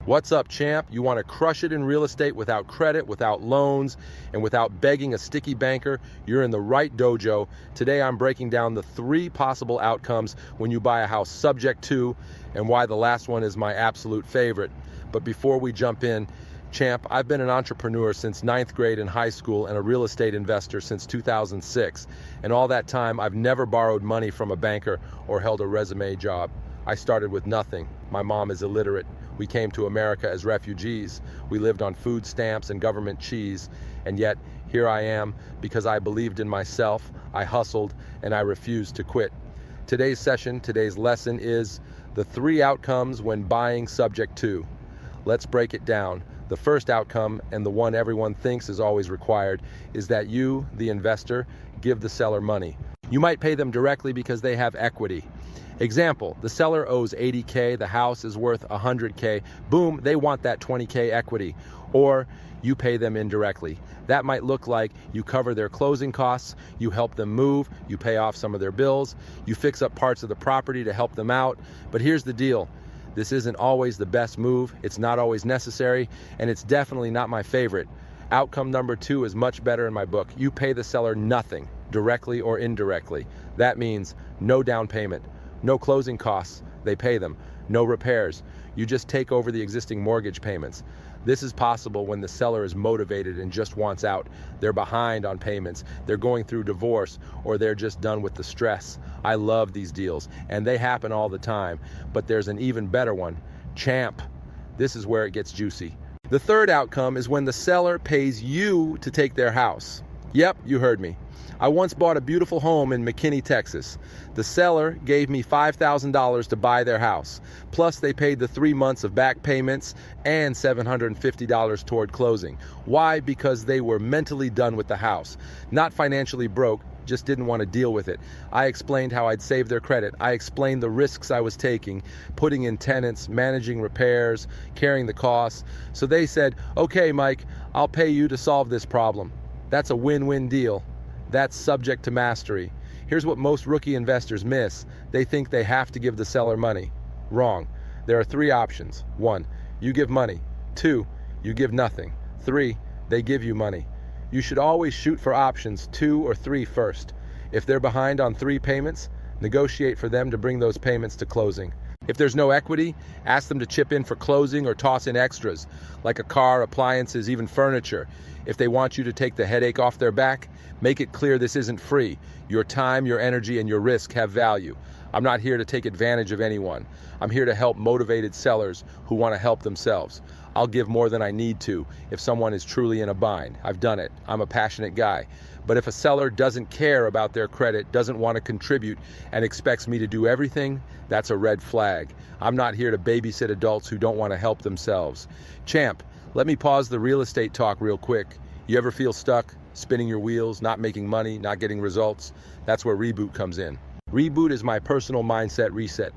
What's up, champ? You want to crush it in real estate without credit, without loans, and without begging a sticky banker? You're in the right dojo. Today I'm breaking down the 3 possible outcomes when you buy a house subject to, and why the last one is my absolute favorite. But before we jump in, champ, I've been an entrepreneur since 9th grade in high school and a real estate investor since 2006. And all that time, I've never borrowed money from a banker or held a resume job. I started with nothing. My mom is illiterate. We came to America as refugees. We lived on food stamps and government cheese. And yet, here I am because I believed in myself, I hustled, and I refused to quit. Today's session, today's lesson is the 3 outcomes when buying subject to. Let's break it down. The first outcome, and the one everyone thinks is always required, is that you, the investor, give the seller money. You might pay them directly because they have equity. Example, the seller owes $80K, the house is worth $100K. Boom, they want that $20K equity. Or you pay them indirectly. That might look like you cover their closing costs, you help them move, you pay off some of their bills, you fix up parts of the property to help them out. But here's the deal. This isn't always the best move, it's not always necessary, and it's definitely not my favorite. Outcome number 2 is much better in my book. You pay the seller nothing, directly or indirectly. That means no down payment, no closing costs, they pay them, no repairs. You just take over the existing mortgage payments. This is possible when the seller is motivated and just wants out. They're behind on payments, they're going through divorce, or they're just done with the stress. I love these deals, and they happen all the time. But there's an even better one, champ. This is where it gets juicy. The third outcome is when the seller pays you to take their house. Yep, you heard me. I once bought a beautiful home in McKinney, Texas. The seller gave me $5,000 to buy their house. Plus they paid the 3 months of back payments and $750 toward closing. Why? Because they were mentally done with the house. Not financially broke, just didn't want to deal with it. I explained how I'd save their credit. I explained the risks I was taking, putting in tenants, managing repairs, carrying the costs. So they said, okay, Mike, I'll pay you to solve this problem. That's a win-win deal. That's subject to mastery. Here's what most rookie investors miss. They think they have to give the seller money. Wrong. There are 3 options. 1, you give money. 2, you give nothing. 3, they give you money. You should always shoot for options 2 or 3 first. If they're behind on 3 payments, negotiate for them to bring those payments to closing. If there's no equity, ask them to chip in for closing or toss in extras, like a car, appliances, even furniture. If they want you to take the headache off their back, make it clear this isn't free. Your time, your energy, and your risk have value. I'm not here to take advantage of anyone. I'm here to help motivated sellers who want to help themselves. I'll give more than I need to if someone is truly in a bind. I've done it. I'm a passionate guy. But if a seller doesn't care about their credit, doesn't want to contribute, and expects me to do everything, that's a red flag. I'm not here to babysit adults who don't want to help themselves. Champ, let me pause the real estate talk real quick. You ever feel stuck, spinning your wheels, not making money, not getting results? That's where Reboot comes in. Reboot is my personal mindset reset.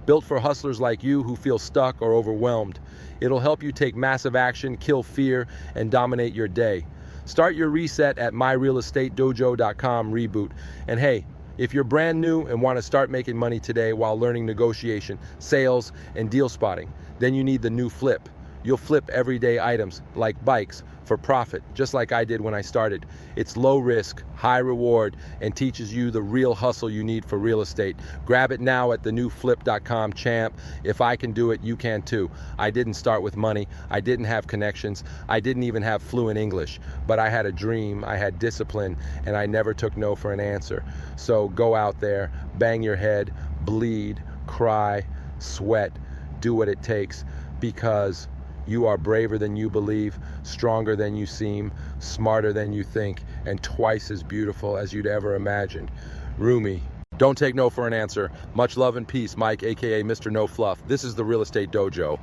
Built for hustlers like you who feel stuck or overwhelmed. It'll help you take massive action, kill fear, and dominate your day. Start your reset at myrealestatedojo.com Reboot. And hey, if you're brand new and want to start making money today while learning negotiation, sales, and deal spotting, then you need the new Flip. You'll flip everyday items like bikes for profit, just like I did when I started. It's low risk, high reward, and teaches you the real hustle you need for real estate. Grab it now at thenewflip.com, champ. If I can do it, you can too. I didn't start with money. I didn't have connections. I didn't even have fluent English, but I had a dream, I had discipline, and I never took no for an answer. So go out there, bang your head, bleed, cry, sweat, do what it takes, because you are braver than you believe, stronger than you seem, smarter than you think, and twice as beautiful as you'd ever imagined. Rumi. Don't take no for an answer. Much love and peace, Mike, aka Mr. No Fluff. This is the Real Estate Dojo.